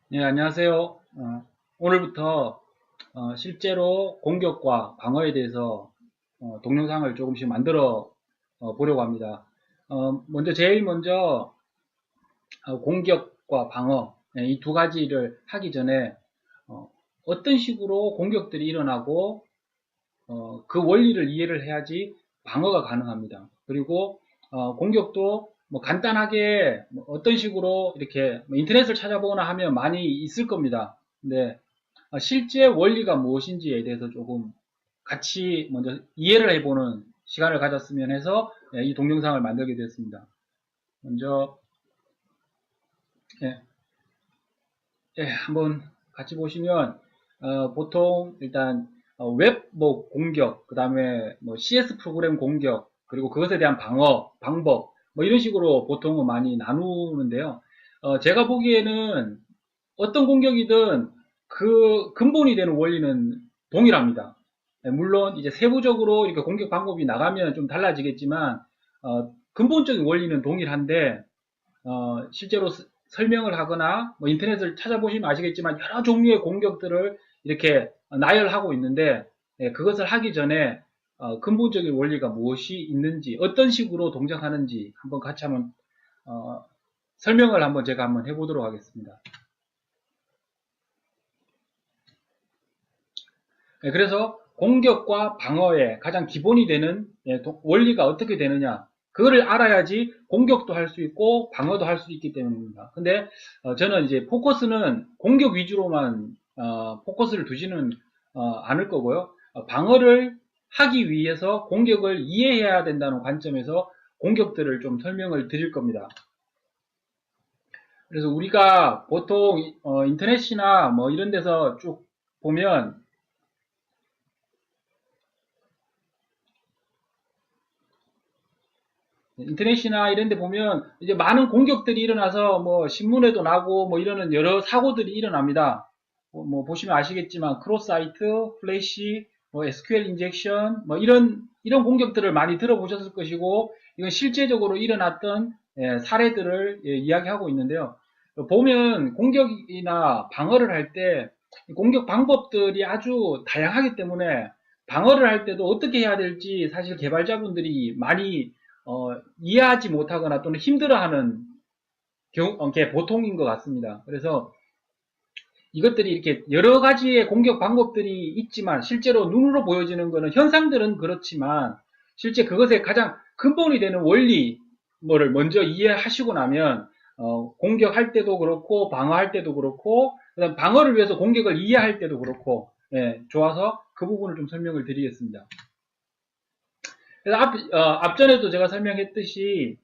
네, 안녕하세요. 오늘부터 실제로 공격과 방어에 대해서 동영상을 조금씩 만들어 보려고 합니다. 제일 먼저 공격과 방어, 이 두 가지를 하기 전에 어떤 식으로 공격들이 일어나고 그 원리를 이해를 해야지 방어가 가능합니다. 그리고 공격도 뭐 간단하게 뭐 어떤 식으로 이렇게 뭐 인터넷을 찾아보거나 하면 많이 있을 겁니다. 근데 실제 원리가 무엇인지에 대해서 조금 같이 먼저 이해를 해보는 시간을 가졌으면 해서 이 동영상을 만들게 되었습니다. 먼저 예, 한번 같이 보시면 보통 일단 웹 뭐 공격, 그 다음에 뭐 CS 프로그램 공격, 그리고 그것에 대한 방어 방법 뭐 이런 식으로 보통은 많이 나누는데요. 제가 보기에는 어떤 공격이든 그 근본이 되는 원리는 동일합니다. 물론 이제 세부적으로 이렇게 공격 방법이 나가면 좀 달라지겠지만 근본적인 원리는 동일한데 실제로 설명을 하거나 뭐 인터넷을 찾아보시면 아시겠지만 여러 종류의 공격들을 이렇게 나열하고 있는데 그것을 하기 전에 근본적인 원리가 무엇이 있는지 어떤 식으로 동작하는지 한번 같이 한번 어, 설명을 제가 한번 해보도록 하겠습니다. 그래서 공격과 방어의 가장 기본이 되는 원리가 어떻게 되느냐 그거를 알아야지 공격도 할 수 있고 방어도 할 수 있기 때문입니다. 근데 저는 이제 포커스는 공격 위주로만 포커스를 두지는 않을 거고요. 방어를 하기 위해서 공격을 이해해야 된다는 관점에서 공격들을 좀 설명을 드릴 겁니다. 그래서 우리가 보통 인터넷이나 뭐 이런 데서 쭉 보면 인터넷이나 이런 데 보면 이제 많은 공격들이 일어나서 뭐 신문에도 나고 뭐 이러는 여러 사고들이 일어납니다. 뭐 보시면 아시겠지만 크로사이트, 플래시, 뭐 SQL 인젝션 뭐 이런 공격들을 많이 들어보셨을 것이고 이건 실제적으로 일어났던 사례들을 이야기하고 있는데요. 보면 공격이나 방어를 할 때 공격 방법들이 아주 다양하기 때문에 방어를 할 때도 어떻게 해야 될지 사실 개발자분들이 많이 이해하지 못하거나 또는 힘들어하는 게 보통인 것 같습니다. 그래서 이것들이 이렇게 여러 가지의 공격 방법들이 있지만 실제로 눈으로 보여지는 것은 현상들은 그렇지만 실제 그것의 가장 근본이 되는 원리 뭐를 먼저 이해하시고 나면 공격할 때도 그렇고 방어할 때도 그렇고 그다음 방어를 위해서 공격을 이해할 때도 그렇고 좋아서 그 부분을 좀 설명을 드리겠습니다. 그래서 앞전에도 제가 설명했듯이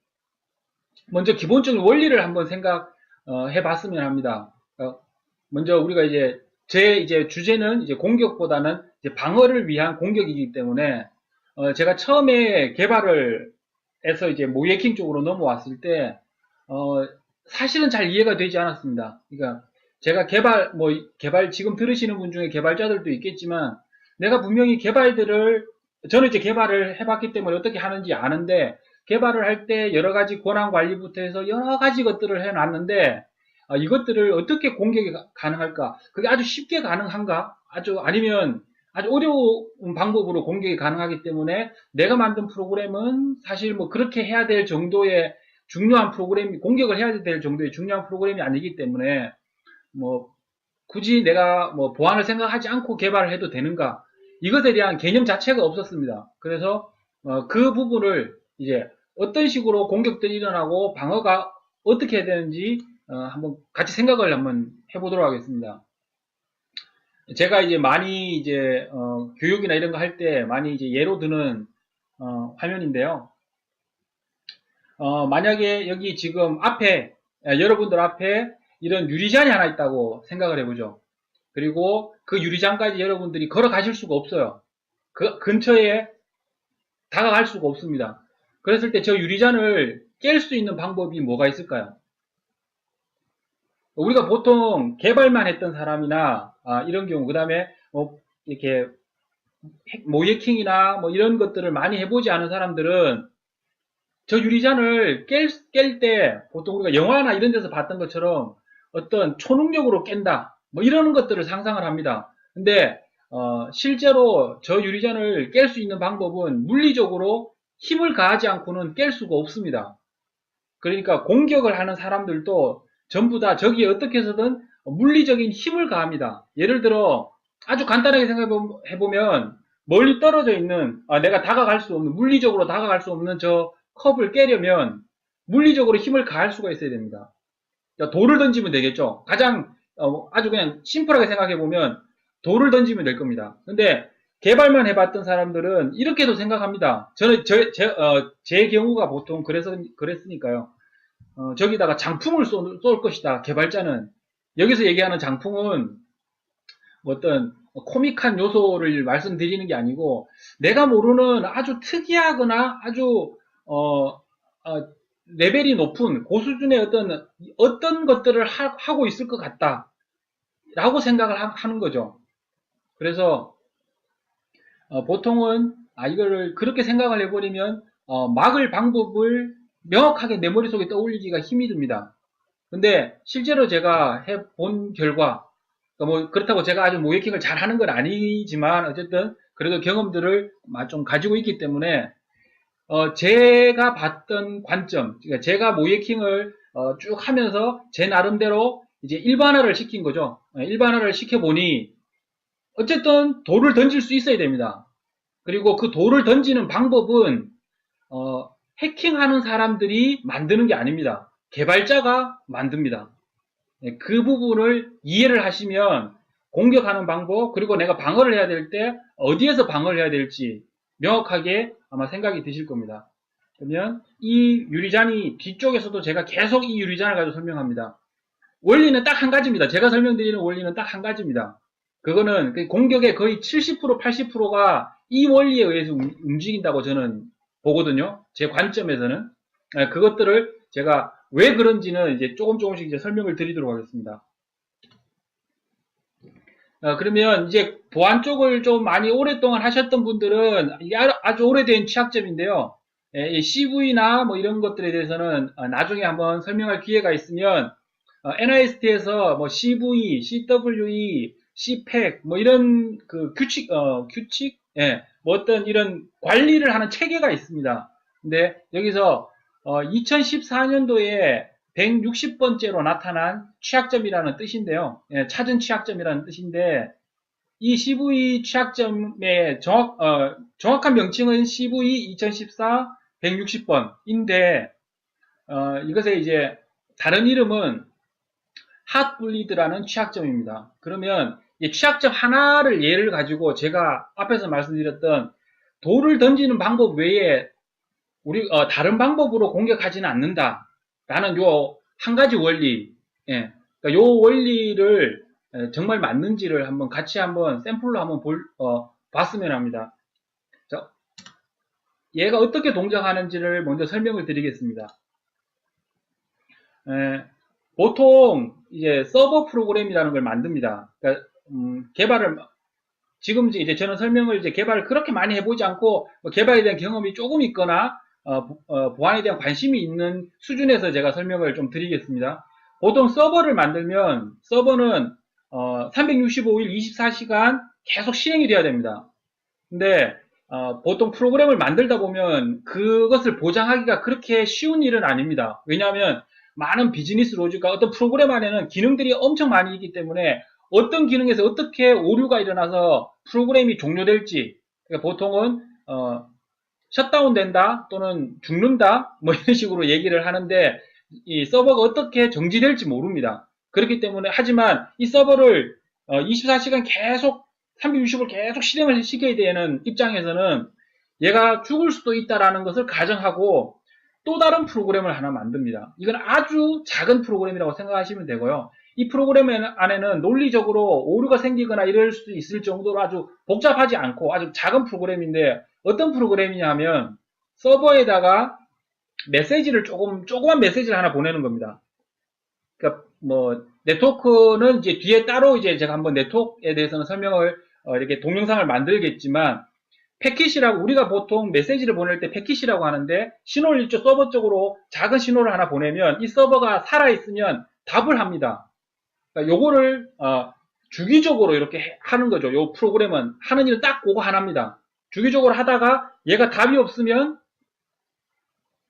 먼저 기본적인 원리를 한번 생각해 봤으면 합니다. 먼저 우리가 이제 주제는 이제 공격보다는 이제 방어를 위한 공격이기 때문에 제가 처음에 개발을 해서 이제 모이에킹 쪽으로 넘어왔을 때 사실은 잘 이해가 되지 않았습니다. 그러니까 제가 개발 지금 들으시는 분 중에 개발자들도 있겠지만 내가 분명히 저는 이제 개발을 해봤기 때문에 어떻게 하는지 아는데 개발을 할 때 여러 가지 권한 관리부터 해서 여러 가지 것들을 해놨는데 이것들을 어떻게 공격이 가능할까? 그게 아주 쉽게 가능한가? 아니면 아주 어려운 방법으로 공격이 가능하기 때문에 내가 만든 프로그램은 사실 뭐 그렇게 해야 될 정도의 중요한 공격을 해야 될 정도의 중요한 프로그램이 아니기 때문에 뭐 굳이 내가 뭐 보안을 생각하지 않고 개발을 해도 되는가? 이것에 대한 개념 자체가 없었습니다. 그래서 그 부분을 이제 어떤 식으로 공격들이 일어나고 방어가 어떻게 해야 되는지 한번 같이 생각을 한번 해보도록 하겠습니다. 제가 이제 많이 이제 교육이나 이런 거 할 때 많이 이제 예로 드는 화면인데요. 만약에 여기 지금 앞에 여러분들 앞에 이런 유리잔이 하나 있다고 생각을 해보죠. 그리고 그 유리장까지 여러분들이 걸어가실 수가 없어요. 그 근처에 다가갈 수가 없습니다. 그랬을 때 저 유리잔을 깰 수 있는 방법이 뭐가 있을까요? 우리가 보통 개발만 했던 사람이나 이런 경우 그 다음에 뭐 이렇게 모예킹이나 뭐 이런 것들을 많이 해보지 않은 사람들은 저 유리잔을 깰 때 보통 우리가 영화나 이런 데서 봤던 것처럼 어떤 초능력으로 깬다. 뭐 이런 것들을 상상을 합니다. 근데 실제로 저 유리잔을 깰 수 있는 방법은 물리적으로 힘을 가하지 않고는 깰 수가 없습니다. 그러니까 공격을 하는 사람들도 전부 다 저기에 어떻게 해서든 물리적인 힘을 가합니다. 예를 들어 아주 간단하게 생각해 보면 멀리 떨어져 있는 내가 다가갈 수 없는 물리적으로 다가갈 수 없는 저 컵을 깨려면 물리적으로 힘을 가할 수가 있어야 됩니다. 그러니까 돌을 던지면 되겠죠. 가장 아주 그냥 심플하게 생각해 보면 돌을 던지면 될 겁니다. 근데 개발만 해봤던 사람들은 이렇게도 생각합니다. 저는 제 경우가 보통 그랬으니까요. 저기다가 장풍을 쏠 것이다. 개발자는 여기서 얘기하는 장풍은 어떤 코믹한 요소를 말씀드리는 게 아니고 내가 모르는 아주 특이하거나 아주 레벨이 높은 고수준의 어떤 것들을 하고 있을 것 같다라고 생각을 하는 거죠. 그래서 보통은 이거를 그렇게 생각을 해버리면 막을 방법을 명확하게 내 머릿속에 떠올리기가 힘이 듭니다. 근데 실제로 제가 해본 결과 뭐 그렇다고 제가 아주 모이킹을 잘하는 건 아니지만 어쨌든 그래도 경험들을 좀 가지고 있기 때문에 제가 봤던 관점, 그러니까 제가 모이킹을 쭉 하면서 제 나름대로 이제 일반화를 시킨 거죠. 일반화를 시켜보니 어쨌든 돌을 던질 수 있어야 됩니다. 그리고 그 돌을 던지는 방법은 해킹하는 사람들이 만드는 게 아닙니다. 개발자가 만듭니다. 그 부분을 이해를 하시면 공격하는 방법, 그리고 내가 방어를 해야 될 때 어디에서 방어를 해야 될지 명확하게 아마 생각이 드실 겁니다. 그러면 이 유리잔이 뒤쪽에서도 제가 계속 이 유리잔을 가지고 설명합니다. 원리는 딱 한 가지입니다. 제가 설명드리는 원리는 딱 한 가지입니다. 그거는 공격의 거의 70% 80%가 이 원리에 의해서 움직인다고 저는 보거든요. 제 관점에서는. 그것들을 제가 왜 그런지는 이제 조금씩 이제 설명을 드리도록 하겠습니다. 그러면 이제 보안 쪽을 좀 많이 오랫동안 하셨던 분들은 이게 아주 오래된 취약점인데요. CV나 뭐 이런 것들에 대해서는 나중에 한번 설명할 기회가 있으면 NIST에서 뭐 CV, CWE, CPEC 뭐 이런 그 규칙, 뭐 어떤 이런 관리를 하는 체계가 있습니다. 근데 여기서 2014년도에 160번째로 나타난 취약점이라는 뜻인데요. 찾은 취약점이라는 뜻인데 이 CV 취약점의 정확한 명칭은 CV 2014 160번인데 이것의 이제 다른 이름은 핫블리드라는 취약점입니다. 그러면 이 취약점 하나를 예를 가지고 제가 앞에서 말씀드렸던 돌을 던지는 방법 외에 우리 다른 방법으로 공격하지는 않는다라는 요 한 가지 원리, 그러니까 요 원리를 정말 맞는지를 한번 같이 한번 샘플로 한번 봤으면 합니다. 자, 얘가 어떻게 동작하는지를 먼저 설명을 드리겠습니다. 보통 이제 서버 프로그램이라는 걸 만듭니다. 그러니까 지금 이제 저는 설명을 이제 개발을 그렇게 많이 해보지 않고 개발에 대한 경험이 조금 있거나 보안에 대한 관심이 있는 수준에서 제가 설명을 좀 드리겠습니다. 보통 서버를 만들면 서버는 365일 24시간 계속 실행이 돼야 됩니다. 근데 보통 프로그램을 만들다 보면 그것을 보장하기가 그렇게 쉬운 일은 아닙니다. 왜냐하면 많은 비즈니스 로직과 어떤 프로그램 안에는 기능들이 엄청 많이 있기 때문에 어떤 기능에서 어떻게 오류가 일어나서 프로그램이 종료될지, 그러니까 보통은 셧다운 된다 또는 죽는다 뭐 이런 식으로 얘기를 하는데 이 서버가 어떻게 정지될지 모릅니다. 그렇기 때문에 하지만 이 서버를 24시간 계속 360을 계속 실행을 시켜야 되는 입장에서는 얘가 죽을 수도 있다라는 것을 가정하고 또 다른 프로그램을 하나 만듭니다. 이건 아주 작은 프로그램이라고 생각하시면 되고요. 이 프로그램 안에는 논리적으로 오류가 생기거나 이럴 수 있을 정도로 아주 복잡하지 않고 아주 작은 프로그램인데 어떤 프로그램이냐면 서버에다가 메시지를 조그만 메시지를 하나 보내는 겁니다. 그러니까 뭐 네트워크는 이제 뒤에 따로 이제 제가 한번 네트워크에 대해서는 설명을 이렇게 동영상을 만들겠지만 패킷이라고 우리가 보통 메시지를 보낼 때 패킷이라고 하는데 신호를 이쪽 서버 쪽으로 작은 신호를 하나 보내면 이 서버가 살아있으면 답을 합니다. 그러니까 요거를 주기적으로 이렇게 하는 거죠. 요 프로그램은 하는 일은 딱 그거 하나입니다. 주기적으로 하다가 얘가 답이 없으면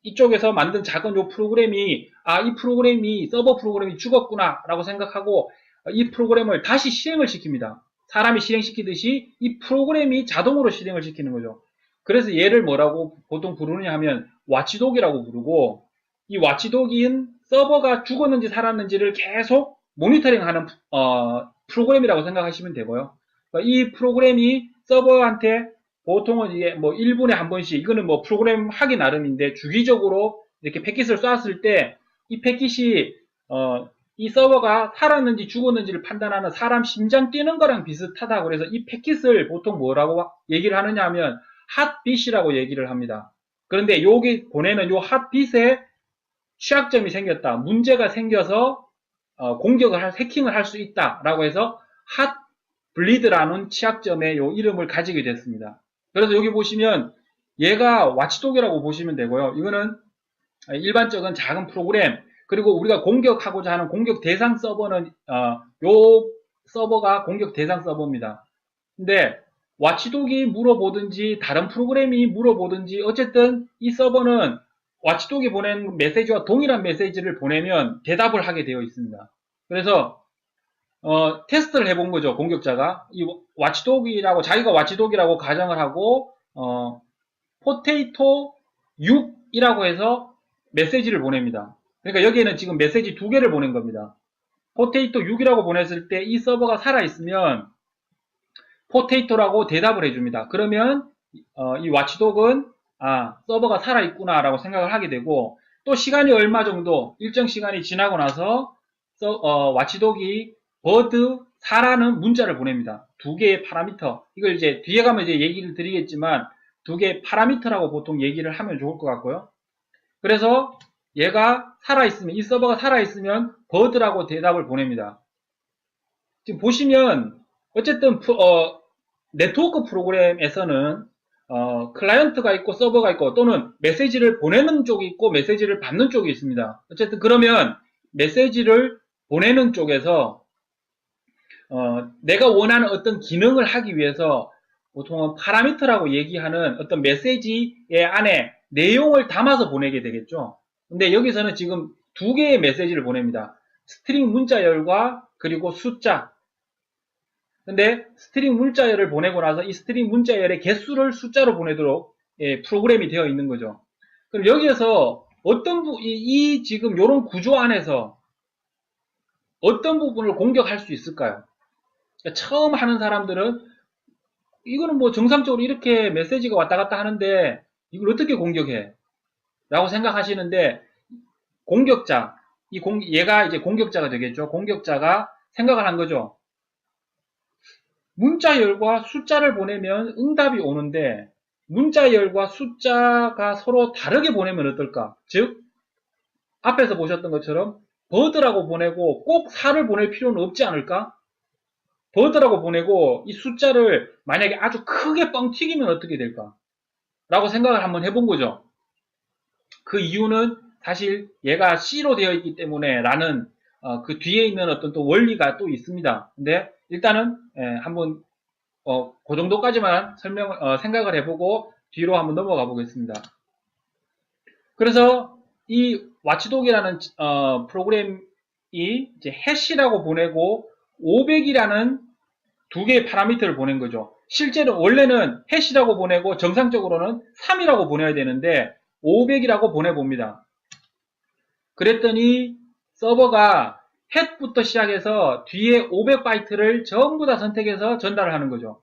이쪽에서 만든 작은 요 프로그램이 이 프로그램이 서버 프로그램이 죽었구나 라고 생각하고 이 프로그램을 다시 실행을 시킵니다. 사람이 실행시키듯이 이 프로그램이 자동으로 실행을 시키는 거죠. 그래서 얘를 뭐라고 보통 부르느냐 하면 와치독이라고 부르고, 이 와치독인 서버가 죽었는지 살았는지를 계속 모니터링하는 프로그램이라고 생각하시면 되고요. 그러니까 이 프로그램이 서버한테 보통은 이게 뭐 1분에 한 번씩, 이거는 뭐 프로그램 하기 나름인데, 주기적으로 이렇게 패킷을 쐈을 때 이 패킷이 이 서버가 살았는지 죽었는지를 판단하는 사람 심장 뛰는 거랑 비슷하다. 그래서 이 패킷을 보통 뭐라고 얘기를 하느냐 하면 핫빗이라고 얘기를 합니다. 그런데 여기 보내는 요 핫빗에 취약점이 생겼다, 문제가 생겨서 공격을 해킹을 할 수 있다라고 해서 핫블리드라는 취약점의 요 이름을 가지게 됐습니다. 그래서 여기 보시면 얘가 와치독이라고 보시면 되고요. 이거는 일반적인 작은 프로그램, 그리고 우리가 공격하고자 하는 공격 대상 서버는 요 서버가 공격 대상 서버입니다. 근데 와치독이 물어보든지 다른 프로그램이 물어보든지 어쨌든 이 서버는 와치독이 보낸 메시지와 동일한 메시지를 보내면 대답을 하게 되어 있습니다. 그래서 테스트를 해본 거죠. 공격자가 이 와치독이라고, 자기가 와치독이라고 가정을 하고 포테이토 6이라고 해서 메시지를 보냅니다. 그러니까 여기에는 지금 메시지 두 개를 보낸 겁니다. 포테이토 6이라고 보냈을 때 이 서버가 살아있으면 포테이토라고 대답을 해줍니다. 그러면 이 와치독은 서버가 살아있구나 라고 생각을 하게 되고, 또 시간이 얼마 정도 일정 시간이 지나고 나서 와치독이 버드 4라는 문자를 보냅니다. 두 개의 파라미터, 이걸 이제 뒤에 가면 이제 얘기를 드리겠지만 두 개의 파라미터라고 보통 얘기를 하면 좋을 것 같고요. 그래서 얘가 살아있으면, 이 서버가 살아있으면 버드라고 대답을 보냅니다. 지금 보시면 어쨌든 네트워크 프로그램에서는 클라이언트가 있고 서버가 있고, 또는 메시지를 보내는 쪽이 있고 메시지를 받는 쪽이 있습니다. 어쨌든 그러면 메시지를 보내는 쪽에서 내가 원하는 어떤 기능을 하기 위해서 보통은 파라미터라고 얘기하는 어떤 메시지의 안에 내용을 담아서 보내게 되겠죠. 근데 여기서는 지금 두 개의 메시지를 보냅니다. 스트링 문자열과 그리고 숫자. 근데 스트링 문자열을 보내고 나서 이 스트링 문자열의 개수를 숫자로 보내도록 프로그램이 되어 있는 거죠. 그럼 여기에서 이 지금 이런 구조 안에서 어떤 부분을 공격할 수 있을까요? 그러니까 처음 하는 사람들은 이거는 뭐 정상적으로 이렇게 메시지가 왔다 갔다 하는데 이걸 어떻게 공격해? 라고 생각하시는데, 공격자, 얘가 이제 공격자가 되겠죠. 공격자가 생각을 한 거죠. 문자열과 숫자를 보내면 응답이 오는데 문자열과 숫자가 서로 다르게 보내면 어떨까? 즉, 앞에서 보셨던 것처럼 버드라고 보내고 꼭 4를 보낼 필요는 없지 않을까? 버드라고 보내고 이 숫자를 만약에 아주 크게 뻥 튀기면 어떻게 될까? 라고 생각을 한번 해본 거죠. 그 이유는 사실 얘가 C로 되어 있기 때문에 라는 그 뒤에 있는 어떤 또 원리가 또 있습니다. 근데 일단은 한번 그 정도까지만 생각을 해보고 뒤로 한번 넘어가 보겠습니다. 그래서 이 와치독이라는 프로그램이 이제 해시라고 보내고 500이라는 두 개의 파라미터를 보낸 거죠. 실제로 원래는 해시라고 보내고 정상적으로는 3이라고 보내야 되는데 500이라고 보내봅니다. 그랬더니 서버가 햇부터 시작해서 뒤에 500바이트를 전부 다 선택해서 전달을 하는 거죠.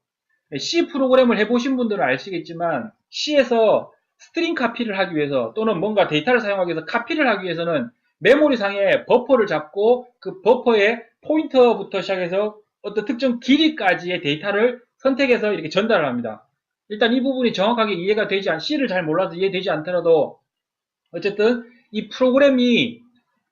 C 프로그램을 해보신 분들은 아시겠지만 C에서 스트링 카피를 하기 위해서, 또는 뭔가 데이터를 사용하기 위해서 카피를 하기 위해서는 메모리상에 버퍼를 잡고 그 버퍼의 포인터부터 시작해서 어떤 특정 길이까지의 데이터를 선택해서 이렇게 전달을 합니다. 일단 이 부분이 정확하게 이해가 되지 C를 잘 몰라서 이해되지 않더라도 어쨌든 이 프로그램이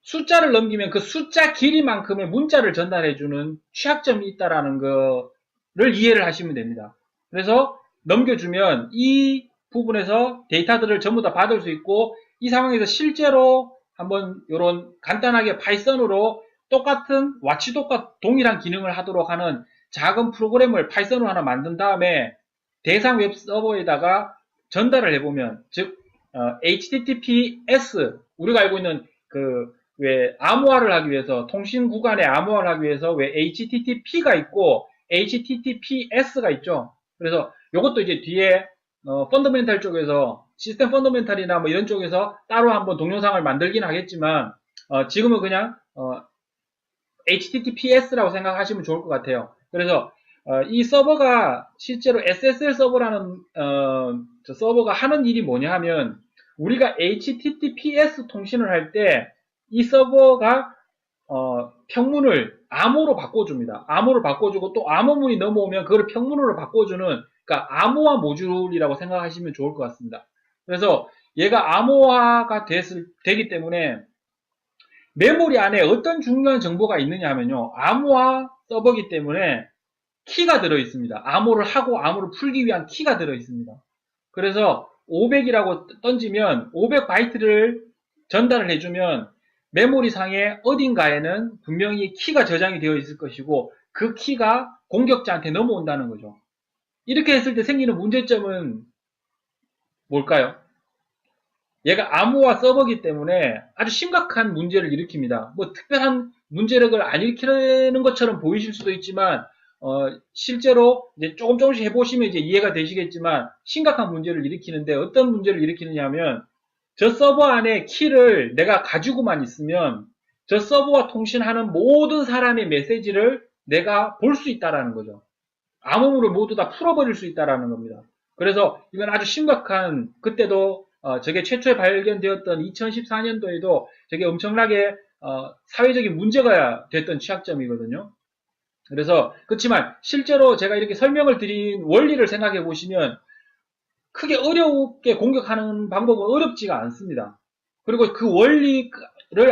숫자를 넘기면 그 숫자 길이만큼의 문자를 전달해주는 취약점이 있다라는 거를 이해를 하시면 됩니다. 그래서 넘겨주면 이 부분에서 데이터들을 전부 다 받을 수 있고, 이 상황에서 실제로 한번 이런 간단하게 파이썬으로 똑같은 와치독과 동일한 기능을 하도록 하는 작은 프로그램을 파이썬으로 하나 만든 다음에 대상 웹 서버에다가 전달을 해보면, 즉 HTTPS, 우리가 알고 있는 그 왜 암호화를 하기 위해서, 통신 구간의 암호화를 하기 위해서 왜 HTTP가 있고 HTTPS가 있죠. 그래서 이것도 이제 뒤에 펀더멘탈 쪽에서, 시스템 펀더멘탈이나 뭐 이런 쪽에서 따로 한번 동영상을 만들긴 하겠지만, 지금은 그냥 HTTPS라고 생각하시면 좋을 것 같아요. 그래서 이 서버가 실제로 SSL 서버라는 서버가 하는 일이 뭐냐 하면, 우리가 HTTPS 통신을 할 때 이 서버가 평문을 암호로 바꿔줍니다. 암호를 바꿔주고 또 암호문이 넘어오면 그걸 평문으로 바꿔주는, 그러니까 암호화 모듈이라고 생각하시면 좋을 것 같습니다. 그래서 얘가 암호화가 되기 때문에 메모리 안에 어떤 중요한 정보가 있느냐 하면요, 암호화 서버이기 때문에 키가 들어 있습니다. 암호를 하고 암호를 풀기 위한 키가 들어 있습니다. 그래서 500이라고 던지면 500바이트를 전달을 해주면 메모리 상에 어딘가에는 분명히 키가 저장이 되어 있을 것이고, 그 키가 공격자한테 넘어온다는 거죠. 이렇게 했을 때 생기는 문제점은 뭘까요? 얘가 암호화 서버이기 때문에 아주 심각한 문제를 일으킵니다. 뭐 특별한 문제를 안 일으키는 것처럼 보이실 수도 있지만, 실제로 이제 조금씩 해보시면 이제 이해가 되시겠지만, 심각한 문제를 일으키는데, 어떤 문제를 일으키느냐 하면, 저 서버 안에 키를 내가 가지고만 있으면 저 서버와 통신하는 모든 사람의 메시지를 내가 볼 수 있다라는 거죠. 암호물을 모두 다 풀어버릴 수 있다라는 겁니다. 그래서 이건 아주 심각한, 그때도 저게 최초에 발견되었던 2014년도에도 저게 엄청나게 사회적인 문제가 됐던 취약점이거든요. 그래서 그렇지만 실제로 제가 이렇게 설명을 드린 원리를 생각해 보시면 크게 어렵게 공격하는 방법은 어렵지가 않습니다. 그리고 그 원리를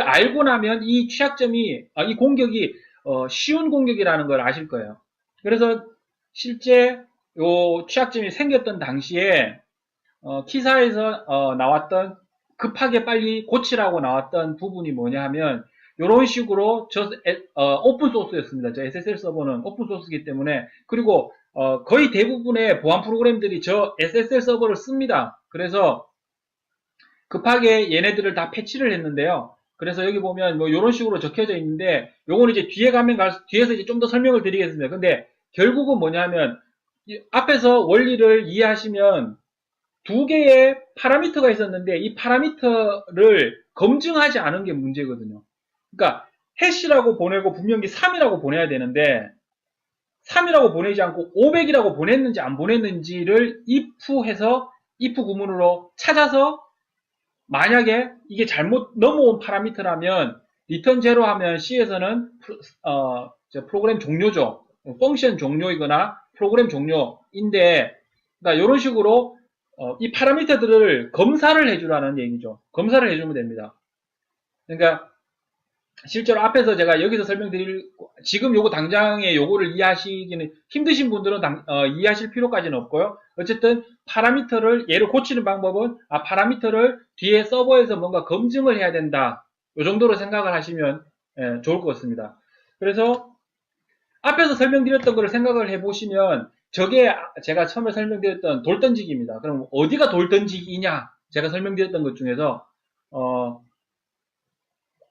알고 나면 이 취약점이, 이 공격이 쉬운 공격이라는 걸 아실 거예요. 그래서 실제 요 취약점이 생겼던 당시에 기사에서 나왔던, 급하게 빨리 고치라고 나왔던 부분이 뭐냐 하면, 이런 식으로 오픈 소스였습니다. 저 SSL 서버는 오픈 소스이기 때문에. 그리고 거의 대부분의 보안 프로그램들이 저 SSL 서버를 씁니다. 그래서 급하게 얘네들을 다 패치를 했는데요. 그래서 여기 보면 뭐 이런 식으로 적혀져 있는데, 요거는 이제 뒤에 가면 뒤에서 이제 좀 더 설명을 드리겠습니다. 근데 결국은 뭐냐면, 앞에서 원리를 이해하시면 두 개의 파라미터가 있었는데, 이 파라미터를 검증하지 않은 게 문제거든요. 그러니까 해시라고 보내고 분명히 3이라고 보내야 되는데, 3이라고 보내지 않고 500이라고 보냈는지 안 보냈는지를 if해서 if 구문으로 찾아서, 만약에 이게 잘못 넘어온 파라미터라면 리턴 제로 하면 C에서는 프로그램 종료죠. 펑션 종료이거나 프로그램 종료인데, 그러니까 이런 식으로 이 파라미터들을 검사를 해주라는 얘기죠. 검사를 해주면 됩니다. 그러니까 실제로 앞에서 제가 여기서 지금 요거 당장에 요거를 이해하시기는 힘드신 분들은 이해하실 필요까지는 없고요. 어쨌든 파라미터를, 얘를 고치는 방법은, 파라미터를 뒤에 서버에서 뭔가 검증을 해야 된다, 요 정도로 생각을 하시면 좋을 것 같습니다. 그래서 앞에서 설명드렸던 거를 생각을 해보시면, 저게 제가 처음에 설명드렸던 돌던지기입니다. 그럼 어디가 돌던지기냐? 제가 설명드렸던 것 중에서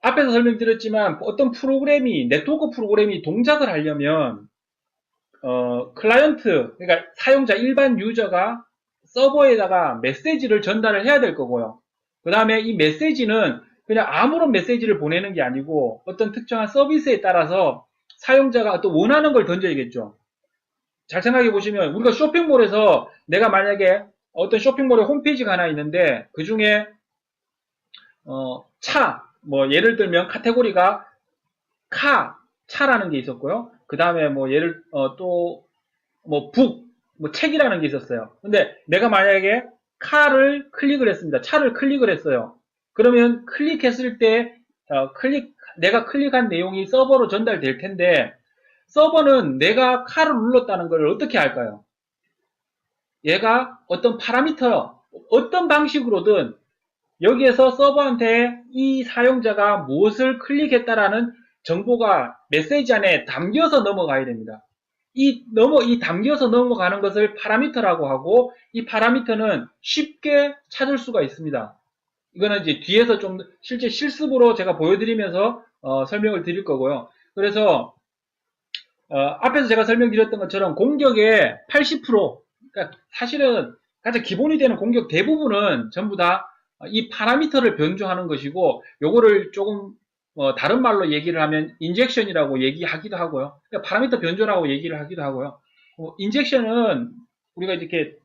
앞에서 설명드렸지만, 어떤 프로그램이, 네트워크 프로그램이 동작을 하려면 클라이언트, 그러니까 사용자, 일반 유저가 서버에다가 메시지를 전달을 해야 될 거고요. 그 다음에 이 메시지는 그냥 아무런 메시지를 보내는 게 아니고, 어떤 특정한 서비스에 따라서 사용자가 어떤 원하는 걸 던져야겠죠. 잘 생각해 보시면, 우리가 쇼핑몰에서 내가 만약에 어떤 쇼핑몰에 홈페이지가 하나 있는데, 그 중에 뭐 예를 들면 카테고리가 차라는 게 있었고요. 그 다음에 뭐 책이라는 게 있었어요. 근데 내가 만약에 카를 클릭을 했습니다. 차를 클릭을 했어요. 그러면 클릭했을 때 내가 클릭한 내용이 서버로 전달될 텐데, 서버는 내가 카를 눌렀다는 걸 어떻게 알까요? 얘가 어떤 파라미터, 어떤 방식으로든 여기에서 서버한테 이 사용자가 무엇을 클릭했다라는 정보가 메시지 안에 담겨서 넘어가야 됩니다. 이 담겨서 넘어가는 것을 파라미터라고 하고, 이 파라미터는 쉽게 찾을 수가 있습니다. 이거는 이제 뒤에서 좀 실제 실습으로 제가 보여드리면서 설명을 드릴 거고요. 그래서 앞에서 제가 설명드렸던 것처럼 공격의 80%, 그러니까 사실은 가장 기본이 되는 공격 대부분은 전부 다 이 파라미터를 변조하는 것이고, 요거를 조금 다른 말로 얘기를 하면 인젝션이라고 얘기하기도 하고요. 그러니까 파라미터 변조라고 얘기를 하기도 하고요. 인젝션은 우리가 이렇게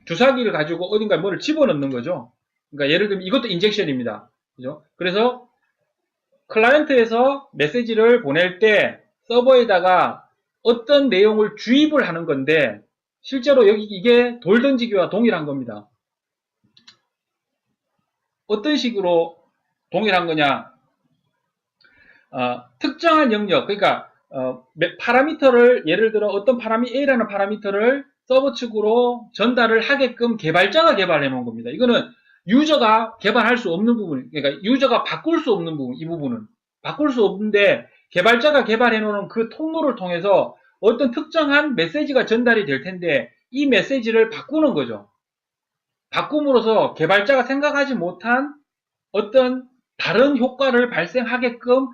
주사기를 가지고 어딘가에 뭐를 집어넣는 거죠. 그러니까 예를 들면 이것도 인젝션입니다. 그죠? 그래서 클라이언트에서 메시지를 보낼 때 서버에다가 어떤 내용을 주입을 하는 건데, 실제로 여기 이게 돌 던지기와 동일한 겁니다. 어떤 식으로 동일한 거냐? 특정한 영역, 그러니까 파라미터를, 예를 들어 어떤 A라는 파라미터를 서버 측으로 전달을 하게끔 개발자가 개발해 놓은 겁니다. 이거는 유저가 개발할 수 없는 부분, 그러니까 유저가 바꿀 수 없는 부분, 이 부분은 바꿀 수 없는데, 개발자가 개발해 놓은 그 통로를 통해서 어떤 특정한 메시지가 전달이 될 텐데, 이 메시지를 바꾸는 거죠. 바꿈으로써 개발자가 생각하지 못한 어떤 다른 효과를 발생하게끔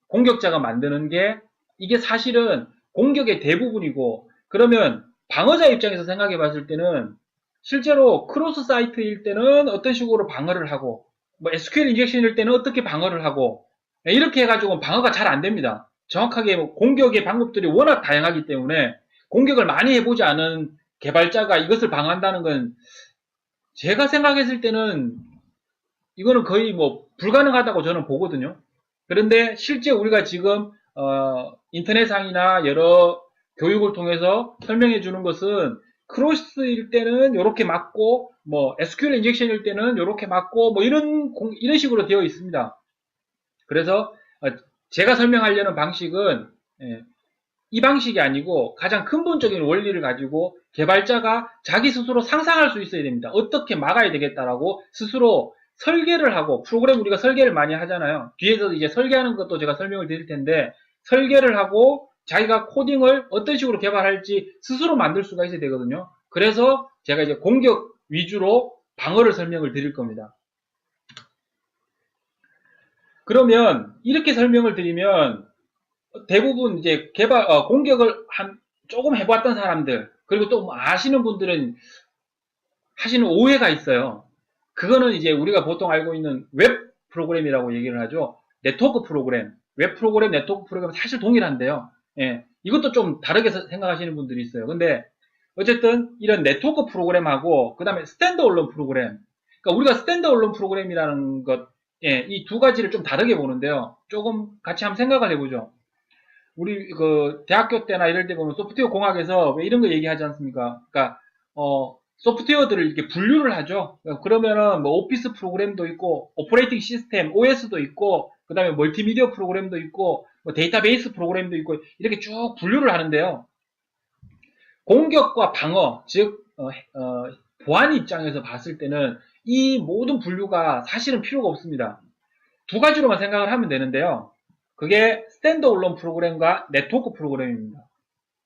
공격자가 만드는 게, 이게 사실은 공격의 대부분이고, 그러면 방어자 입장에서 생각해 봤을 때는 실제로 크로스 사이트일 때는 어떤 식으로 방어를 하고, 뭐 SQL 인젝션일 때는 어떻게 방어를 하고, 이렇게 해가지고 방어가 잘 안 됩니다. 정확하게 공격의 방법들이 워낙 다양하기 때문에 공격을 많이 해보지 않은 개발자가 이것을 방어한다는 건, 제가 생각했을 때는 이거는 거의 뭐 불가능하다고 저는 보거든요. 그런데 실제 우리가 지금 인터넷상이나 여러 교육을 통해서 설명해 주는 것은, 크로스일 때는 이렇게 맞고, 뭐 SQL 인젝션일 때는 이렇게 맞고, 뭐 이런 식으로 되어 있습니다. 그래서 제가 설명하려는 방식은 이 방식이 아니고, 가장 근본적인 원리를 가지고 개발자가 자기 스스로 상상할 수 있어야 됩니다. 어떻게 막아야 되겠다라고 스스로 설계를 하고, 프로그램 우리가 설계를 많이 하잖아요. 뒤에서 이제 설계하는 것도 제가 설명을 드릴 텐데, 설계를 하고 자기가 코딩을 어떤 식으로 개발할지 스스로 만들 수가 있어야 되거든요. 그래서 제가 이제 공격 위주로 방어를 설명을 드릴 겁니다. 그러면 이렇게 설명을 드리면 대부분 이제 공격을 조금 해봤던 사람들, 그리고 또 아시는 분들은 하시는 오해가 있어요. 그거는 이제 우리가 보통 알고 있는 웹 프로그램이라고 얘기를 하죠. 네트워크 프로그램, 웹 프로그램, 네트워크 프로그램은 사실 동일한데요. 예, 이것도 좀 다르게 생각하시는 분들이 있어요. 근데 어쨌든 이런 네트워크 프로그램하고 그 다음에 스탠드얼론 프로그램, 그러니까 우리가 스탠드얼론 프로그램이라는 것, 예, 이 두 가지를 좀 다르게 보는데요. 조금 같이 한번 생각을 해보죠. 우리 그 대학교 때나 이럴 때 보면 소프트웨어 공학에서 왜 이런 거 얘기하지 않습니까? 그러니까 소프트웨어들을 이렇게 분류를 하죠. 그러면은 뭐 오피스 프로그램도 있고, 오퍼레이팅 시스템 OS도 있고, 그 다음에 멀티미디어 프로그램도 있고, 뭐 데이터베이스 프로그램도 있고, 이렇게 쭉 분류를 하는데요. 공격과 방어, 즉 보안 입장에서 봤을 때는 이 모든 분류가 사실은 필요가 없습니다. 두 가지로만 생각을 하면 되는데요. 그게 스탠드얼론 프로그램과 네트워크 프로그램입니다.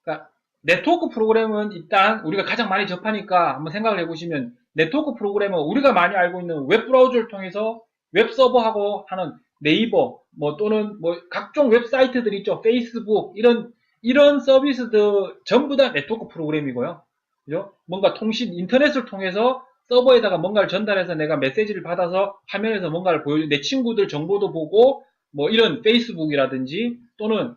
그러니까 네트워크 프로그램은 일단 우리가 가장 많이 접하니까 한번 생각을 해보시면, 네트워크 프로그램은 우리가 많이 알고 있는 웹 브라우저를 통해서 웹 서버하고 하는 네이버, 뭐 또는 뭐 각종 웹사이트들 있죠. 페이스북, 이런 서비스들 전부 다 네트워크 프로그램이고요. 그죠? 뭔가 인터넷을 통해서 서버에다가 뭔가를 전달해서 내가 메시지를 받아서 화면에서 뭔가를 보여줘, 내 친구들 정보도 보고, 뭐 이런 페이스북이라든지 또는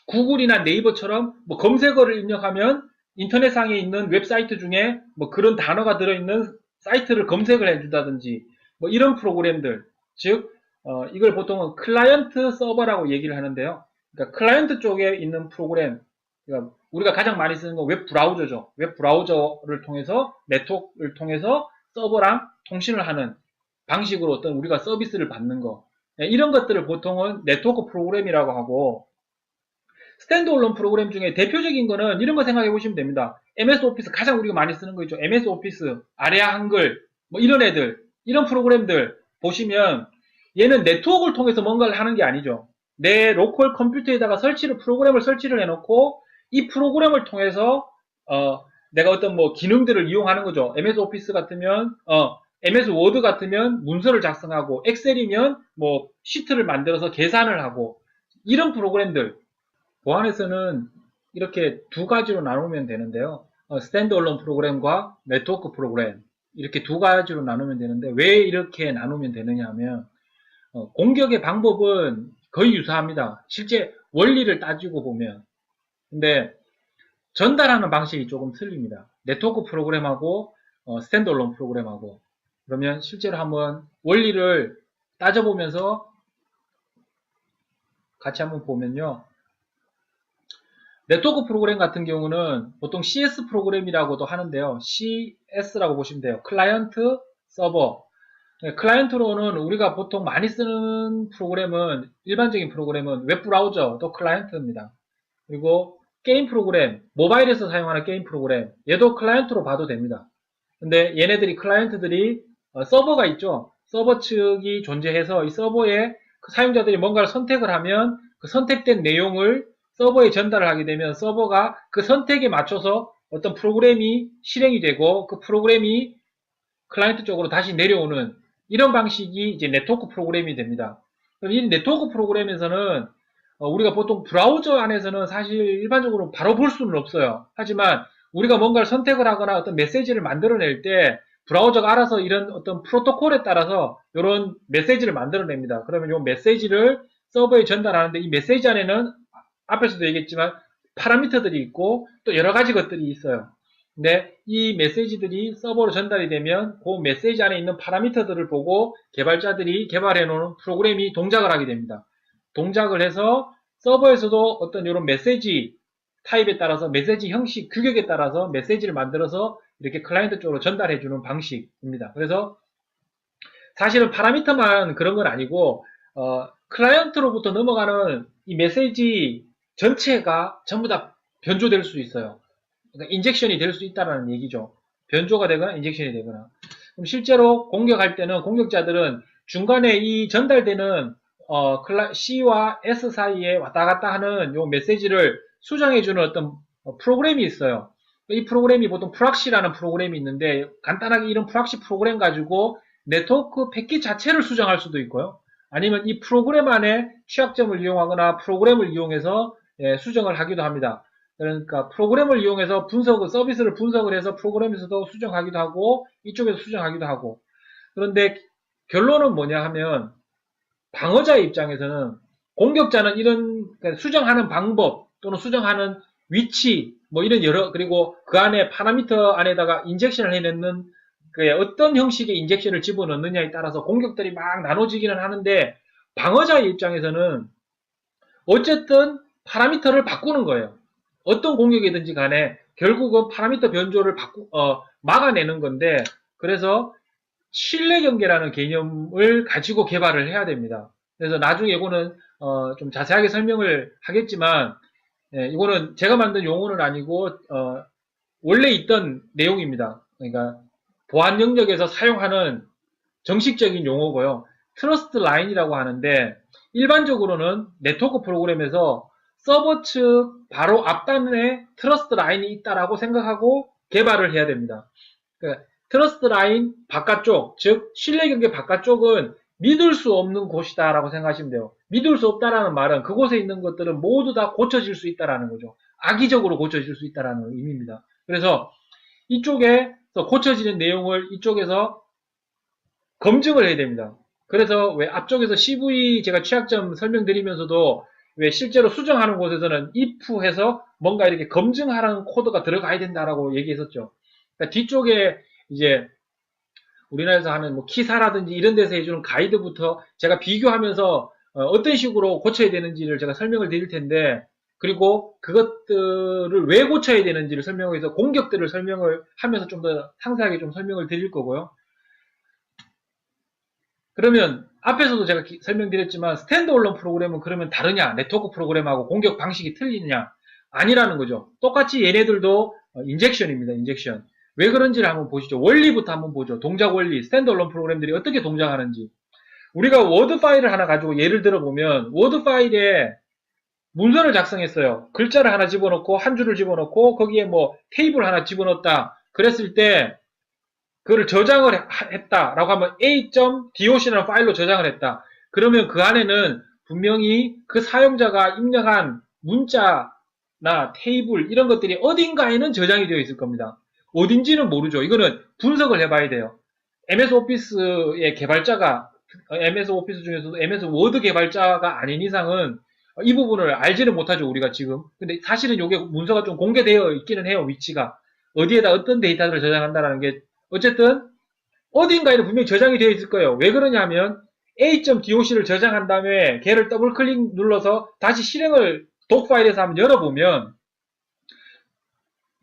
구글이나 네이버처럼 뭐 검색어를 입력하면 인터넷상에 있는 웹사이트 중에 뭐 그런 단어가 들어있는 사이트를 검색을 해준다든지, 뭐 이런 프로그램들, 즉 이걸 보통은 클라이언트 서버라고 얘기를 하는데요. 그러니까 클라이언트 쪽에 있는 프로그램, 그러니까 우리가 가장 많이 쓰는 건 웹 브라우저죠. 웹 브라우저를 통해서, 네트워크를 통해서 서버랑 통신을 하는 방식으로 어떤 우리가 서비스를 받는 거, 이런 것들을 보통은 네트워크 프로그램이라고 하고, 스탠드얼론 프로그램 중에 대표적인 거는 이런 거 생각해 보시면 됩니다. MS 오피스, 가장 우리가 많이 쓰는 거 있죠. MS 오피스, 아레아 한글, 뭐 이런 애들, 이런 프로그램들 보시면 얘는 네트워크를 통해서 뭔가를 하는 게 아니죠. 내 로컬 컴퓨터에다가 프로그램을 설치를 해놓고 이 프로그램을 통해서 내가 어떤 뭐 기능들을 이용하는 거죠. MS 오피스 같으면 MS 워드 같으면 문서를 작성하고 엑셀이면 뭐 시트를 만들어서 계산을 하고 이런 프로그램들 보안에서는 이렇게 두 가지로 나누면 되는데요. 스탠드얼론 프로그램과 네트워크 프로그램 이렇게 두 가지로 나누면 되는데 왜 이렇게 나누면 되느냐 하면 공격의 방법은 거의 유사합니다. 실제 원리를 따지고 보면. 근데 전달하는 방식이 조금 틀립니다. 네트워크 프로그램하고 스탠드얼론 프로그램하고. 그러면 실제로 한번 원리를 따져보면서 같이 한번 보면요. 네트워크 프로그램 같은 경우는 보통 CS 프로그램이라고도 하는데요. CS라고 보시면 돼요. 클라이언트, 서버. 클라이언트로는 우리가 보통 많이 쓰는 프로그램은 일반적인 프로그램은 웹브라우저 또 클라이언트입니다. 그리고 게임 프로그램, 모바일에서 사용하는 게임 프로그램 얘도 클라이언트로 봐도 됩니다. 근데 얘네들이 클라이언트들이 서버가 있죠. 서버 측이 존재해서 이 서버에 그 사용자들이 뭔가를 선택을 하면 그 선택된 내용을 서버에 전달을 하게 되면 서버가 그 선택에 맞춰서 어떤 프로그램이 실행이 되고 그 프로그램이 클라이언트 쪽으로 다시 내려오는 이런 방식이 이제 네트워크 프로그램이 됩니다. 그럼 이 네트워크 프로그램에서는 우리가 보통 브라우저 안에서는 사실 일반적으로 바로 볼 수는 없어요. 하지만 우리가 뭔가를 선택을 하거나 어떤 메시지를 만들어낼 때 브라우저가 알아서 이런 어떤 프로토콜에 따라서 이런 메시지를 만들어냅니다. 그러면 이 메시지를 서버에 전달하는데 이 메시지 안에는 앞에서도 얘기했지만 파라미터들이 있고 또 여러 가지 것들이 있어요. 근데 이 메시지들이 서버로 전달이 되면 그 메시지 안에 있는 파라미터들을 보고 개발자들이 개발해 놓은 프로그램이 동작을 하게 됩니다. 동작을 해서 서버에서도 어떤 이런 메시지 타입에 따라서 메시지 형식 규격에 따라서 메시지를 만들어서 이렇게 클라이언트 쪽으로 전달해 주는 방식입니다. 그래서 사실은 파라미터만 그런 건 아니고 클라이언트로부터 넘어가는 이 메시지 전체가 전부 다 변조될 수 있어요. 그러니까 인젝션이 될 수 있다는 얘기죠. 변조가 되거나 인젝션이 되거나. 그럼 실제로 공격할 때는 공격자들은 중간에 이 전달되는 C와 S 사이에 왔다 갔다 하는 요 메시지를 수정해주는 어떤 프로그램이 있어요. 이 프로그램이 보통 프락시라는 프로그램이 있는데 간단하게 이런 프락시 프로그램 가지고 네트워크 패킷 자체를 수정할 수도 있고요. 아니면 이 프로그램 안에 취약점을 이용하거나 프로그램을 이용해서 수정을 하기도 합니다. 그러니까 프로그램을 이용해서 서비스를 분석을 해서 프로그램에서도 수정하기도 하고 이쪽에서 수정하기도 하고. 그런데 결론은 뭐냐 하면 방어자의 입장에서는 공격자는 이런 수정하는 방법 또는 수정하는 위치 뭐 이런 그리고 그 안에 파라미터 안에다가 인젝션을 해내는 어떤 형식의 인젝션을 집어넣느냐에 따라서 공격들이 막 나눠지기는 하는데 방어자의 입장에서는 어쨌든 파라미터를 바꾸는 거예요. 어떤 공격이든지 간에 결국은 파라미터 변조를 막아내는 건데 그래서 신뢰 경계라는 개념을 가지고 개발을 해야 됩니다. 그래서 나중에 이거는 좀 자세하게 설명을 하겠지만 이거는 제가 만든 용어는 아니고 원래 있던 내용입니다. 그러니까 보안 영역에서 사용하는 정식적인 용어고요. 트러스트 라인이라고 하는데 일반적으로는 네트워크 프로그램에서 서버 측 바로 앞단에 트러스트 라인이 있다라고 생각하고 개발을 해야 됩니다. 그러니까 트러스트 라인 바깥쪽, 즉 신뢰 경계 바깥쪽은 믿을 수 없는 곳이다 라고 생각하시면 돼요. 믿을 수 없다라는 말은 그곳에 있는 것들은 모두 다 고쳐질 수 있다라는 거죠. 악의적으로 고쳐질 수 있다라는 의미입니다. 그래서 이쪽에서 고쳐지는 내용을 이쪽에서 검증을 해야 됩니다. 그래서 왜 앞쪽에서 CV 제가 취약점 설명드리면서도 왜 실제로 수정하는 곳에서는 if 해서 뭔가 이렇게 검증하라는 코드가 들어가야 된다라고 얘기했었죠. 그러니까 뒤쪽에 이제 우리나라에서 하는 뭐 키사라든지 이런 데서 해주는 가이드부터 제가 비교하면서 어떤 식으로 고쳐야 되는지를 제가 설명을 드릴 텐데 그리고 그것들을 왜 고쳐야 되는지를 설명해서 공격들을 설명을 하면서 좀 더 상세하게 좀 설명을 드릴 거고요. 그러면 앞에서도 제가 설명드렸지만 스탠드얼론 프로그램은 그러면 다르냐? 네트워크 프로그램하고 공격 방식이 틀리냐? 아니라는 거죠. 똑같이 얘네들도 인젝션입니다. 인젝션. 왜 그런지를 한번 보시죠. 원리부터 한번 보죠. 동작 원리, 스탠드얼론 프로그램들이 어떻게 동작하는지. 우리가 워드 파일을 하나 가지고 예를 들어보면 워드 파일에 문서를 작성했어요. 글자를 하나 집어넣고 한 줄을 집어넣고 거기에 뭐 테이블 하나 집어넣었다. 그랬을 때 그거를 저장을 했다라고 하면 a.doc라는 파일로 저장을 했다. 그러면 그 안에는 분명히 그 사용자가 입력한 문자나 테이블 이런 것들이 어딘가에는 저장이 되어 있을 겁니다. 어딘지는 모르죠. 이거는 분석을 해봐야 돼요. MS 오피스의 개발자가 MS 오피스 중에서도 MS 워드 개발자가 아닌 이상은 이 부분을 알지는 못하죠, 우리가 지금. 근데 사실은 이게 문서가 좀 공개되어 있기는 해요, 위치가. 어디에다 어떤 데이터를 저장한다는 게. 어쨌든, 어딘가에는 분명히 저장이 되어 있을 거예요. 왜 그러냐 하면, a.doc를 저장한 다음에 걔를 더블 클릭 눌러서 다시 실행을 독 파일에서 한번 열어보면,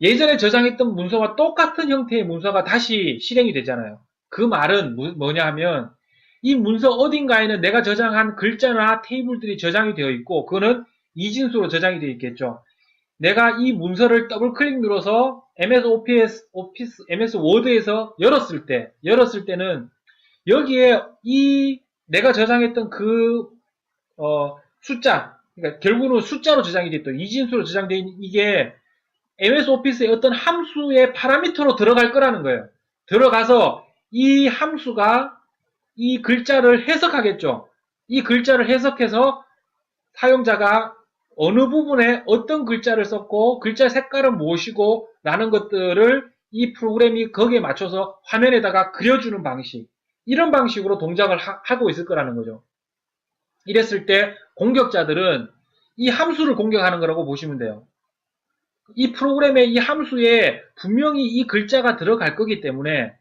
예전에 저장했던 문서와 똑같은 형태의 문서가 다시 실행이 되잖아요. 그 말은 뭐냐 하면, 이 문서 어딘가에는 내가 저장한 글자나 테이블들이 저장이 되어 있고, 그거는 이진수로 저장이 되어 있겠죠. 내가 이 문서를 더블 클릭 눌러서 MS 워드에서 열었을 때는 여기에 이 내가 저장했던 그 숫자, 그러니까 결국은 숫자로 저장이 됐던 이진수로 저장되어 있는 이게 MS 오피스의 어떤 함수의 파라미터로 들어갈 거라는 거예요. 들어가서 이 함수가 이 글자를 해석하겠죠. 이 글자를 해석해서 사용자가 어느 부분에 어떤 글자를 썼고 글자 색깔은 무엇이고 라는 것들을 이 프로그램이 거기에 맞춰서 화면에다가 그려주는 방식, 이런 방식으로 동작을 하고 있을 거라는 거죠. 이랬을 때 공격자들은 이 함수를 공격하는 거라고 보시면 돼요. 이 프로그램의 이 함수에 분명히 이 글자가 들어갈 거기 때문에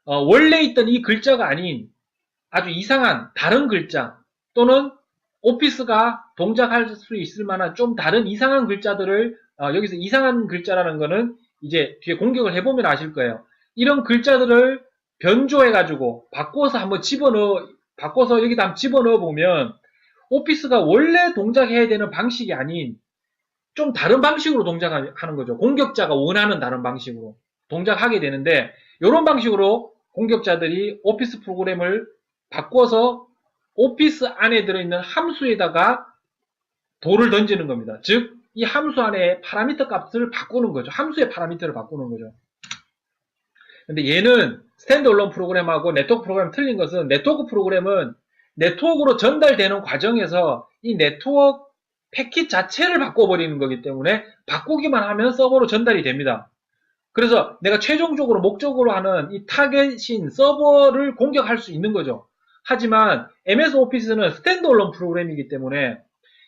원래 있던 이 글자가 아닌 아주 이상한 다른 글자 또는 오피스가 동작할 수 있을 만한 좀 다른 이상한 글자들을 여기서 이상한 글자라는 거는 이제 뒤에 공격을 해보면 아실 거예요. 이런 글자들을 변조해가지고 바꿔서 한번 바꿔서 여기다 한번 집어넣어 보면 오피스가 원래 동작해야 되는 방식이 아닌 좀 다른 방식으로 동작하는 거죠. 공격자가 원하는 다른 방식으로 동작하게 되는데 이런 방식으로 공격자들이 오피스 프로그램을 바꿔서 오피스 안에 들어있는 함수에다가 돌을 던지는 겁니다. 즉, 이 함수 안에 파라미터 값을 바꾸는 거죠. 함수의 파라미터를 바꾸는 거죠. 근데 얘는 스탠드얼론 프로그램하고 네트워크 프로그램 틀린 것은 네트워크 프로그램은 네트워크로 전달되는 과정에서 이 네트워크 패킷 자체를 바꿔버리는 거기 때문에 바꾸기만 하면 서버로 전달이 됩니다. 그래서 내가 최종적으로 목적으로 하는 이 타겟인 서버를 공격할 수 있는 거죠. 하지만 MS 오피스는 스탠드얼론 프로그램이기 때문에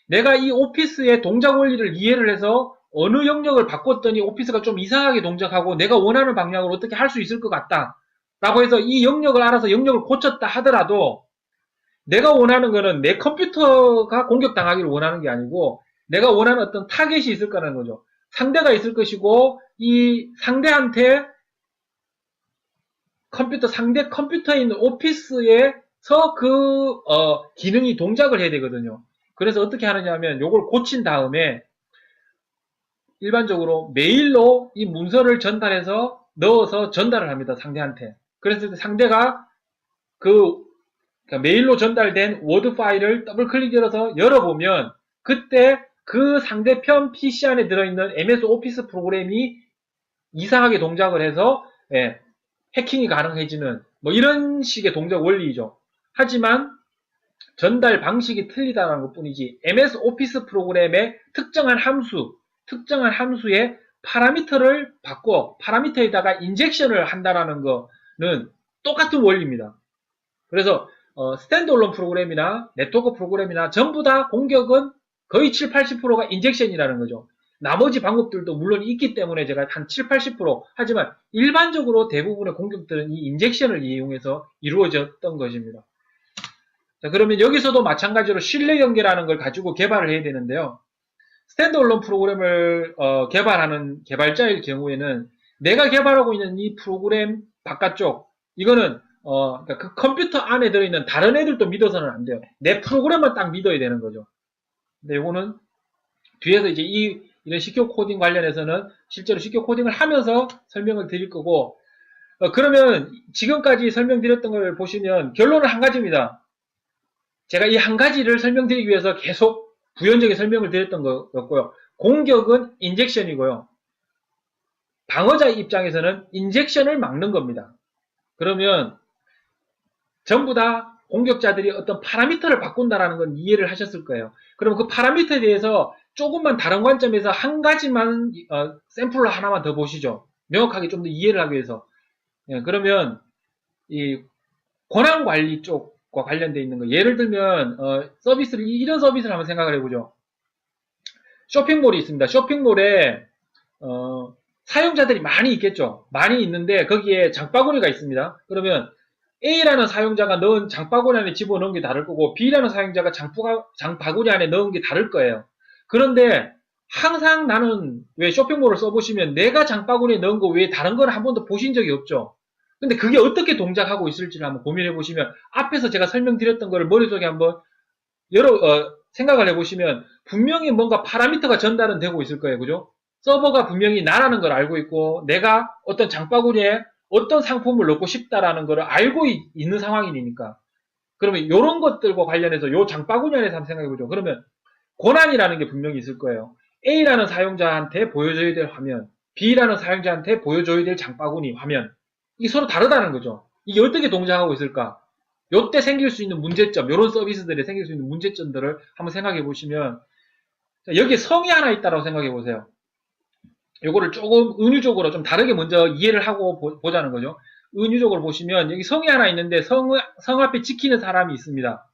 내가 이 오피스의 동작 원리를 이해를 해서 어느 영역을 바꿨더니 오피스가 좀 이상하게 동작하고 내가 원하는 방향으로 어떻게 할 수 있을 것 같다 라고 해서 이 영역을 알아서 영역을 고쳤다 하더라도 내가 원하는 거는 내 컴퓨터가 공격당하기를 원하는 게 아니고 내가 원하는 어떤 타겟이 있을 거라는 거죠. 상대가 있을 것이고 이 상대한테 상대 컴퓨터에 있는 오피스에서 그 기능이 동작을 해야 되거든요. 그래서 어떻게 하느냐 하면 요걸 고친 다음에 일반적으로 메일로 이 문서를 전달해서 넣어서 전달을 합니다. 상대한테. 그래서 상대가 그러니까 메일로 전달된 워드 파일을 더블 클릭해서 열어보면 그때 그 상대편 PC 안에 들어있는 MS 오피스 프로그램이 이상하게 동작을 해서 해킹이 가능해지는 뭐 이런 식의 동작 원리이죠. 하지만 전달 방식이 틀리다는 것 뿐이지 MS 오피스 프로그램의 특정한 함수의 파라미터를 바꿔 파라미터에다가 인젝션을 한다라는 거는 똑같은 원리입니다. 그래서 스탠드얼론 프로그램이나 네트워크 프로그램이나 전부 다 공격은 거의 7, 80%가 인젝션이라는 거죠. 나머지 방법들도 물론 있기 때문에 제가 한 7, 80% 하지만 일반적으로 대부분의 공격들은 이 인젝션을 이용해서 이루어졌던 것입니다. 자, 그러면 여기서도 마찬가지로 신뢰 연계라는 걸 가지고 개발을 해야 되는데요. 스탠드얼론 프로그램을 개발하는 개발자일 경우에는 내가 개발하고 있는 이 프로그램 바깥쪽 이거는 그러니까 그 컴퓨터 안에 들어있는 다른 애들도 믿어서는 안 돼요. 내 프로그램만 딱 믿어야 되는 거죠. 근데 이거는 뒤에서 이제 이런 시큐어 코딩 관련해서는 실제로 시큐어 코딩을 하면서 설명을 드릴 거고 그러면 지금까지 설명드렸던 걸 보시면 결론은 한 가지입니다. 제가 이 한 가지를 설명드리기 위해서 계속 부연적인 설명을 드렸던 거였고요. 공격은 인젝션이고요. 방어자 입장에서는 인젝션을 막는 겁니다. 그러면 전부 다 공격자들이 어떤 파라미터를 바꾼다라는 건 이해를 하셨을 거예요. 그럼 그 파라미터에 대해서 조금만 다른 관점에서 한 가지만 샘플로 하나만 더 보시죠. 명확하게 좀 더 이해를 하기 위해서. 예, 그러면 이 권한 관리 쪽과 관련되어 있는 거. 예를 들면 서비스를 이런 서비스를 한번 생각을 해보죠. 쇼핑몰이 있습니다. 쇼핑몰에 사용자들이 많이 있겠죠. 많이 있는데 거기에 장바구니가 있습니다. 그러면 A라는 사용자가 넣은 장바구니 안에 집어넣은 게 다를 거고 B라는 사용자가 장바구니 안에 넣은 게 다를 거예요. 그런데 항상 나는 왜 쇼핑몰을 써보시면 내가 장바구니에 넣은 거 외에 다른 걸 한 번도 보신 적이 없죠. 근데 그게 어떻게 동작하고 있을지를 한번 고민해 보시면 앞에서 제가 설명드렸던 거를 머릿속에 한번 생각을 해보시면 분명히 뭔가 파라미터가 전달은 되고 있을 거예요. 그죠? 서버가 분명히 나라는 걸 알고 있고 내가 어떤 장바구니에 어떤 상품을 넣고 싶다라는 걸 알고 있는 상황이니까. 그러면 이런 것들과 관련해서 요 장바구니 안에서 한번 생각해보죠. 그러면 권한이라는 게 분명히 있을 거예요. A라는 사용자한테 보여줘야 될 화면, B라는 사용자한테 보여줘야 될 장바구니 화면. 이게 서로 다르다는 거죠. 이게 어떻게 동작하고 있을까? 요때 생길 수 있는 문제점, 요런 서비스들이 생길 수 있는 문제점들을 한번 생각해 보시면 여기에 성이 하나 있다고 생각해 보세요. 요거를 조금 은유적으로 좀 다르게 먼저 이해를 하고 보자는 거죠. 은유적으로 보시면 여기 성이 하나 있는데 성 앞에 지키는 사람이 있습니다.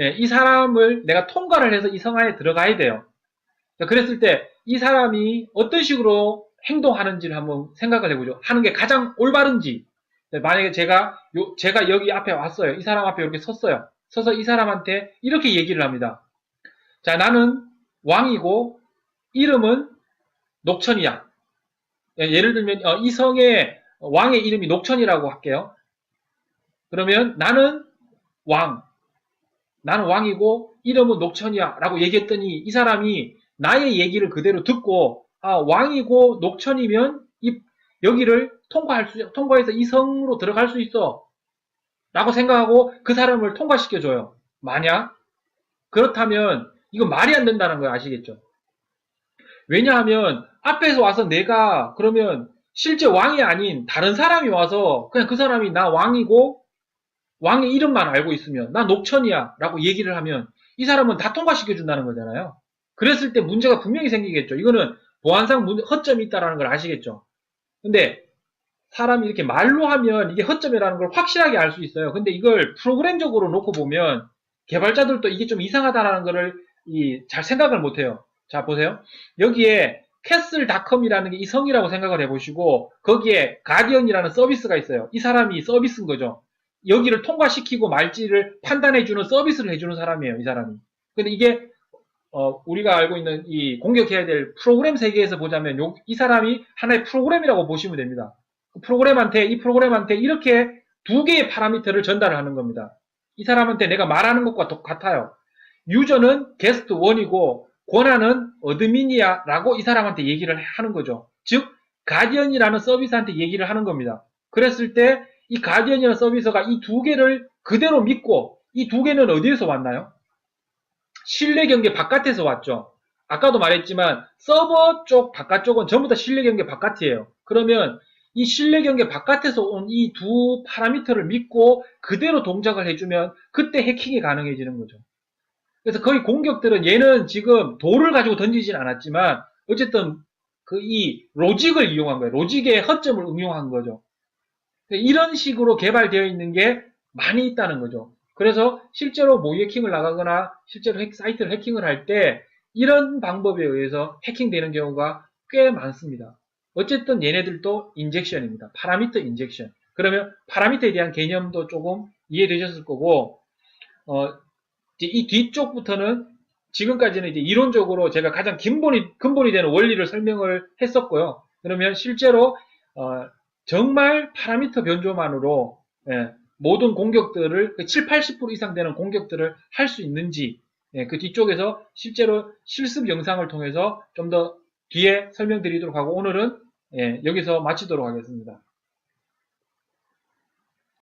예, 이 사람을 내가 통과를 해서 이 성 안에 들어가야 돼요. 그랬을 때 이 사람이 어떤 식으로 행동하는지를 한번 생각을 해보죠. 하는 게 가장 올바른지. 만약에 제가 여기 앞에 왔어요. 이 사람 앞에 이렇게 섰어요. 서서 이 사람한테 이렇게 얘기를 합니다. 자, 나는 왕이고 이름은 녹천이야. 예를 들면 이 성의 왕의 이름이 녹천이라고 할게요. 그러면 나는 왕이고 이름은 녹천이야 라고 얘기했더니 이 사람이 나의 얘기를 그대로 듣고 왕이고 녹천이면 여기를 통과해서 이 성으로 들어갈 수 있어 라고 생각하고 그 사람을 통과시켜줘요. 만약 그렇다면 이건 말이 안 된다는 걸 아시겠죠? 왜냐하면 앞에서 와서 내가 그러면 실제 왕이 아닌 다른 사람이 와서 그냥 그 사람이 나 왕이고 왕의 이름만 알고 있으면 나 녹천이야 라고 얘기를 하면 이 사람은 다 통과시켜준다는 거잖아요. 그랬을 때 문제가 분명히 생기겠죠. 이거는 보안상 허점이 있다는 걸 아시겠죠. 근데 사람이 이렇게 말로 하면 이게 허점이라는 걸 확실하게 알 수 있어요. 근데 이걸 프로그램적으로 놓고 보면 개발자들도 이게 좀 이상하다라는 거를 잘 생각을 못해요. 자, 보세요. 여기에 캐슬닷컴이라는 게 이 성이라고 생각을 해보시고 거기에 가디언이라는 서비스가 있어요. 이 사람이 서비스인 거죠. 여기를 통과시키고 말지를 판단해주는 서비스를 해주는 사람이에요. 이 사람이. 근데 이게 우리가 알고 있는 이 공격해야 될 프로그램 세계에서 보자면 이 사람이 하나의 프로그램이라고 보시면 됩니다. 이 프로그램한테 이렇게 두 개의 파라미터를 전달하는 겁니다. 이 사람한테 내가 말하는 것과 똑같아요. 유저는 게스트 1이고 권한은 어드민이야 라고 이 사람한테 얘기를 하는 거죠. 즉 가디언이라는 서비스한테 얘기를 하는 겁니다. 그랬을 때 이 가디언이라는 서비스가 이 두 개를 그대로 믿고 이 두 개는 어디에서 왔나요? 실내 경계 바깥에서 왔죠. 아까도 말했지만 서버 쪽 바깥쪽은 전부 다 실내 경계 바깥이에요. 그러면 이 실내 경계 바깥에서 온 이 두 파라미터를 믿고 그대로 동작을 해주면 그때 해킹이 가능해지는 거죠. 그래서 거의 공격들은 얘는 지금 돌을 가지고 던지진 않았지만 어쨌든 이 로직을 이용한 거예요. 로직의 허점을 응용한 거죠. 이런 식으로 개발되어 있는 게 많이 있다는 거죠. 그래서 실제로 모의 해킹을 나가거나 실제로 사이트를 해킹을 할 때 이런 방법에 의해서 해킹되는 경우가 꽤 많습니다. 어쨌든 얘네들도 인젝션입니다. 파라미터 인젝션. 그러면 파라미터에 대한 개념도 조금 이해되셨을 거고 이제 이 뒤쪽부터는 지금까지는 이제 이론적으로 제가 가장 근본이 되는 원리를 설명을 했었고요. 그러면 실제로 정말 파라미터 변조만으로 모든 공격들을 7, 80% 이상 되는 공격들을 할 수 있는지 그 뒤쪽에서 실제로 실습 영상을 통해서 좀 더 뒤에 설명드리도록 하고 오늘은 여기서 마치도록 하겠습니다.